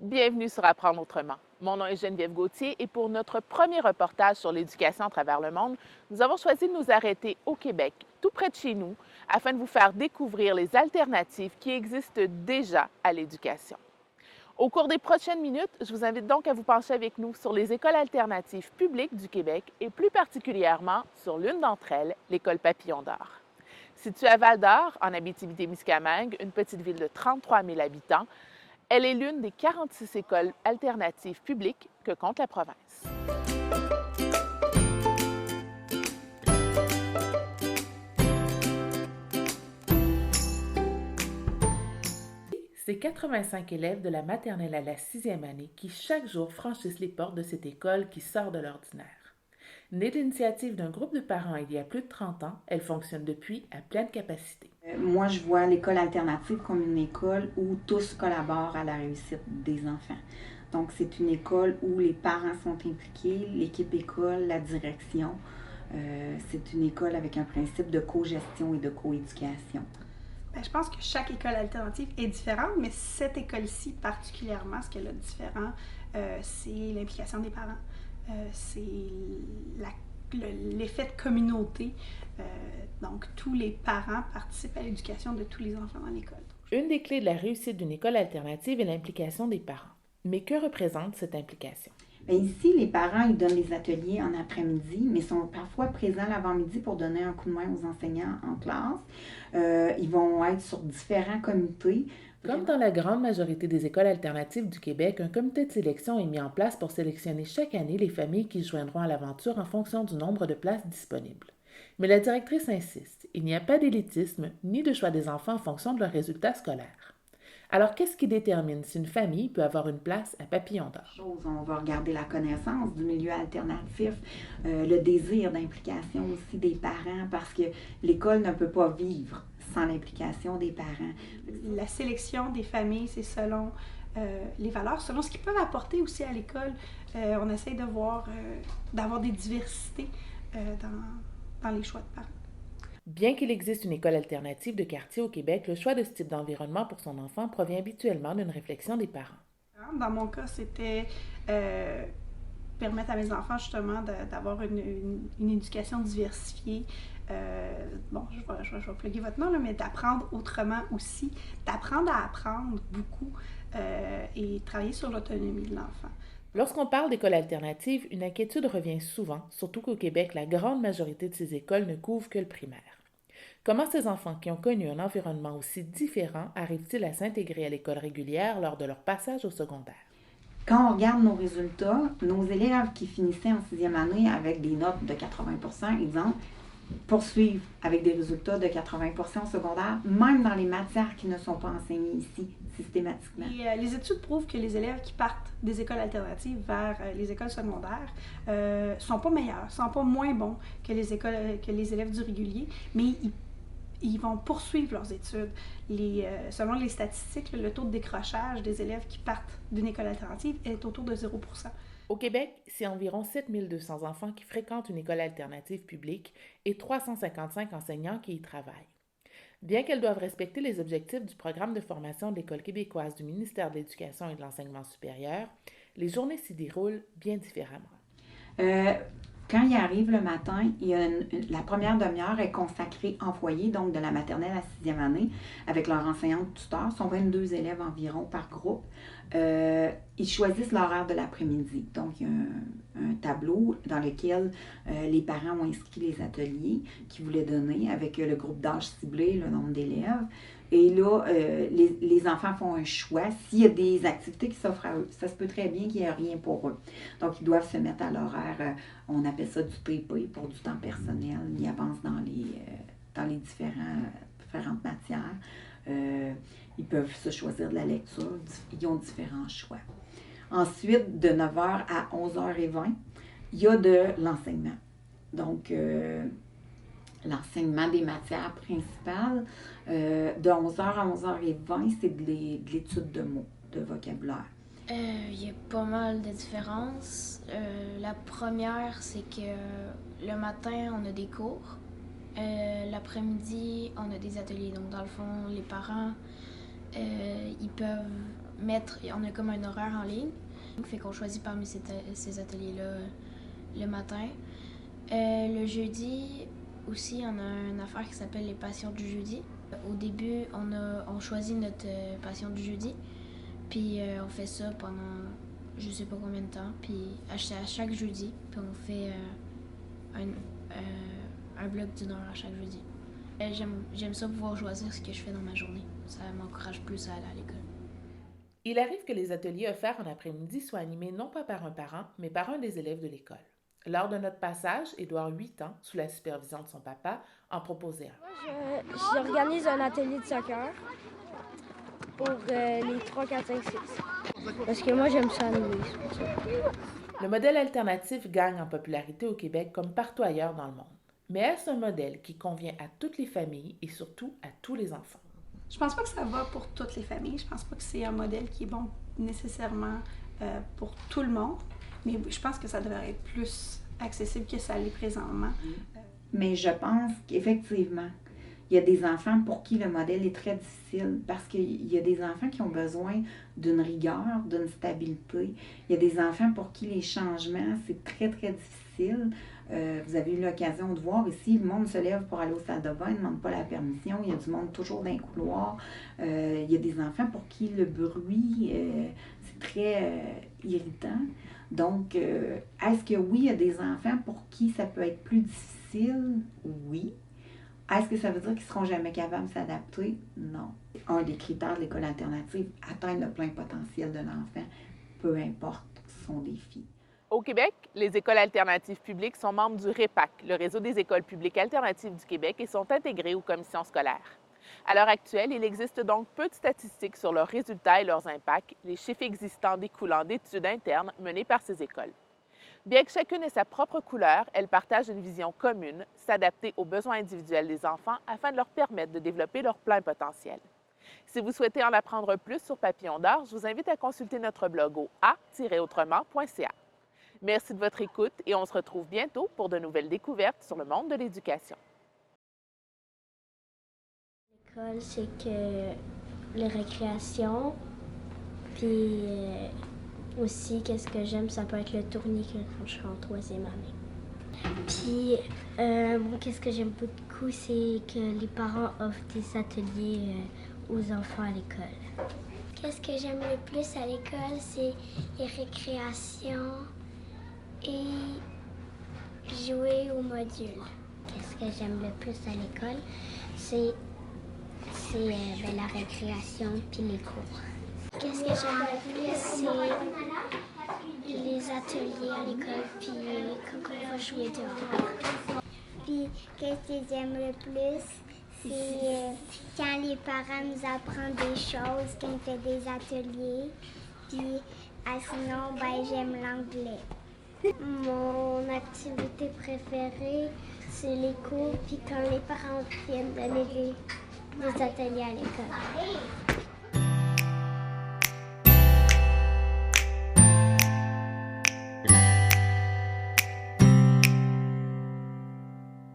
Bienvenue sur Apprendre autrement. Mon nom est Geneviève Gauthier et pour notre premier reportage sur l'éducation à travers le monde, nous avons choisi de nous arrêter au Québec, tout près de chez nous, afin de vous faire découvrir les alternatives qui existent déjà à l'éducation. Au cours des prochaines minutes, je vous invite donc à vous pencher avec nous sur les écoles alternatives publiques du Québec et plus particulièrement sur l'une d'entre elles, l'école Papillon d'Or. Située à Val-d'Or, en Abitibi-Témiscamingue, une petite ville de 33 000 habitants, elle est l'une des 46 écoles alternatives publiques que compte la province. C'est 85 élèves de la maternelle à la 6e année qui chaque jour franchissent les portes de cette école qui sort de l'ordinaire. Née d'initiative d'un groupe de parents il y a plus de 30 ans, elle fonctionne depuis à pleine capacité. Moi, je vois l'école alternative comme une école où tous collaborent à la réussite des enfants. Donc, c'est une école où les parents sont impliqués, l'équipe école, la direction. C'est une école avec un principe de co-gestion et de co-éducation. Je pense que chaque école alternative est différente, mais cette école-ci particulièrement, ce qu'elle a de différent, c'est l'implication des parents. C'est l'effet de communauté. Donc, tous les parents participent à l'éducation de tous les enfants dans l'école. Une des clés de la réussite d'une école alternative est l'implication des parents. Mais que représente cette implication? Bien, ici, les parents, ils donnent des ateliers en après-midi, mais sont parfois présents l'avant-midi pour donner un coup de main aux enseignants en classe. Ils vont être sur différents comités. Comme dans la grande majorité des écoles alternatives du Québec, un comité de sélection est mis en place pour sélectionner chaque année les familles qui se joindront à l'aventure en fonction du nombre de places disponibles. Mais la directrice insiste, il n'y a pas d'élitisme ni de choix des enfants en fonction de leurs résultats scolaires. Alors, qu'est-ce qui détermine si une famille peut avoir une place à Papillon d'Or? On va regarder la connaissance du milieu alternatif, le désir d'implication aussi des parents, parce que l'école ne peut pas vivre sans l'implication des parents. La sélection des familles, c'est selon les valeurs, selon ce qu'ils peuvent apporter aussi à l'école. On essaie de voir, d'avoir des diversités dans les choix de parents. Bien qu'il existe une école alternative de quartier au Québec, le choix de ce type d'environnement pour son enfant provient habituellement d'une réflexion des parents. Dans mon cas, c'était permettre à mes enfants justement d'avoir une éducation diversifiée. Je vais plugger votre nom, là, mais d'apprendre autrement aussi, d'apprendre à apprendre beaucoup et travailler sur l'autonomie de l'enfant. Lorsqu'on parle d'école alternative, une inquiétude revient souvent, surtout qu'au Québec, la grande majorité de ces écoles ne couvrent que le primaire. Comment ces enfants qui ont connu un environnement aussi différent arrivent-ils à s'intégrer à l'école régulière lors de leur passage au secondaire? Quand on regarde nos résultats, nos élèves qui finissaient en 6e année avec des notes de 80%, exemple, poursuivent avec des résultats de 80% au secondaire, même dans les matières qui ne sont pas enseignées ici systématiquement. Et, les études prouvent que les élèves qui partent des écoles alternatives vers les écoles secondaires sont pas meilleurs, sont pas moins bons que les élèves du régulier, mais ils vont poursuivre leurs études. Selon les statistiques, le taux de décrochage des élèves qui partent d'une école alternative est autour de 0%. Au Québec, c'est environ 7 200 enfants qui fréquentent une école alternative publique et 355 enseignants qui y travaillent. Bien qu'elles doivent respecter les objectifs du programme de formation de l'École québécoise du ministère de l'Éducation et de l'Enseignement supérieur, les journées s'y déroulent bien différemment. Euh, Quand ils arrivent le matin, la première demi-heure est consacrée en foyer, donc de la maternelle à la 6e année, avec leur enseignante tuteur. Ce sont 22 élèves environ par groupe. Ils choisissent l'horaire de l'après-midi. Donc, il y a un tableau dans lequel les parents ont inscrit les ateliers qu'ils voulaient donner avec le groupe d'âge ciblé, le nombre d'élèves. Et là, les enfants font un choix. S'il y a des activités qui s'offrent à eux, ça se peut très bien qu'il n'y ait rien pour eux. Donc, ils doivent se mettre à l'horaire, on appelle ça du TP pour du temps personnel. Ils avancent dans les différentes matières. Ils peuvent se choisir de la lecture. Ils ont différents choix. Ensuite, de 9h à 11h20, il y a de l'enseignement. Donc, l'enseignement des matières principales, de 11h à 11h20, c'est de l'étude de mots, de vocabulaire. Il y a pas mal de différences. La première, c'est que le matin, on a des cours. L'après-midi, on a des ateliers. Donc, dans le fond, les parents, ils peuvent on a comme un horaire en ligne. Fait qu'on choisit parmi ces ateliers-là le matin. Le jeudi aussi, on a une affaire qui s'appelle les passions du jeudi. Au début, on choisit notre passion du jeudi, puis on fait ça pendant je sais pas combien de temps, puis à chaque jeudi, puis on fait un bloc d'1 heure à chaque jeudi. J'aime ça pouvoir choisir ce que je fais dans ma journée. Ça m'encourage plus à aller à l'école. Il arrive que les ateliers offerts en après-midi soient animés non pas par un parent, mais par un des élèves de l'école. Lors de notre passage, Édouard, 8 ans, sous la supervision de son papa, en proposait un. Moi, j'organise un atelier de soccer pour les 3, 4, 5, 6. Parce que moi, j'aime ça à nouer. Le modèle alternatif gagne en popularité au Québec comme partout ailleurs dans le monde. Mais est-ce un modèle qui convient à toutes les familles et surtout à tous les enfants? Je pense pas que ça va pour toutes les familles. Je pense pas que c'est un modèle qui est bon nécessairement pour tout le monde. Mais je pense que ça devrait être plus accessible que ça l'est présentement. Mais je pense qu'effectivement, il y a des enfants pour qui le modèle est très difficile parce qu'il y a des enfants qui ont besoin d'une rigueur, d'une stabilité. Il y a des enfants pour qui les changements, c'est très, très difficile. Vous avez eu l'occasion de voir ici, le monde se lève pour aller au salle de bain, ne demande pas la permission. Il y a du monde toujours dans les couloirs. Il y a des enfants pour qui le bruit, c'est très irritant. Donc, est-ce que oui, il y a des enfants pour qui ça peut être plus difficile? Oui. Est-ce que ça veut dire qu'ils ne seront jamais capables de s'adapter? Non. Un des critères de l'école alternative, atteindre le plein potentiel de l'enfant, peu importe son défi. Au Québec, les écoles alternatives publiques sont membres du REPAC, le réseau des écoles publiques alternatives du Québec, et sont intégrées aux commissions scolaires. À l'heure actuelle, il existe donc peu de statistiques sur leurs résultats et leurs impacts, les chiffres existants découlant d'études internes menées par ces écoles. Bien que chacune ait sa propre couleur, elles partagent une vision commune, s'adapter aux besoins individuels des enfants afin de leur permettre de développer leur plein potentiel. Si vous souhaitez en apprendre plus sur Papillon d'Or, je vous invite à consulter notre blog au a-autrement.ca. Merci de votre écoute et on se retrouve bientôt pour de nouvelles découvertes sur le monde de l'éducation. L'école, c'est que les récréations, puis aussi, qu'est-ce que j'aime, ça peut être le tourniquet quand je serai en 3e année. Puis, moi, qu'est-ce que j'aime beaucoup, c'est que les parents offrent des ateliers aux enfants à l'école. Qu'est-ce que j'aime le plus à l'école, c'est les récréations et jouer au module. Qu'est-ce que j'aime le plus à l'école, c'est la récréation puis les cours. Qu'est-ce que j'aime le plus, c'est les ateliers à l'école puis quand on va jouer dehors. Puis qu'est-ce que j'aime le plus, c'est quand les parents nous apprennent des choses, quand on fait des ateliers. Puis sinon, j'aime l'anglais. Mon activité préférée, c'est les cours, puis quand les parents viennent donner des ateliers à l'école.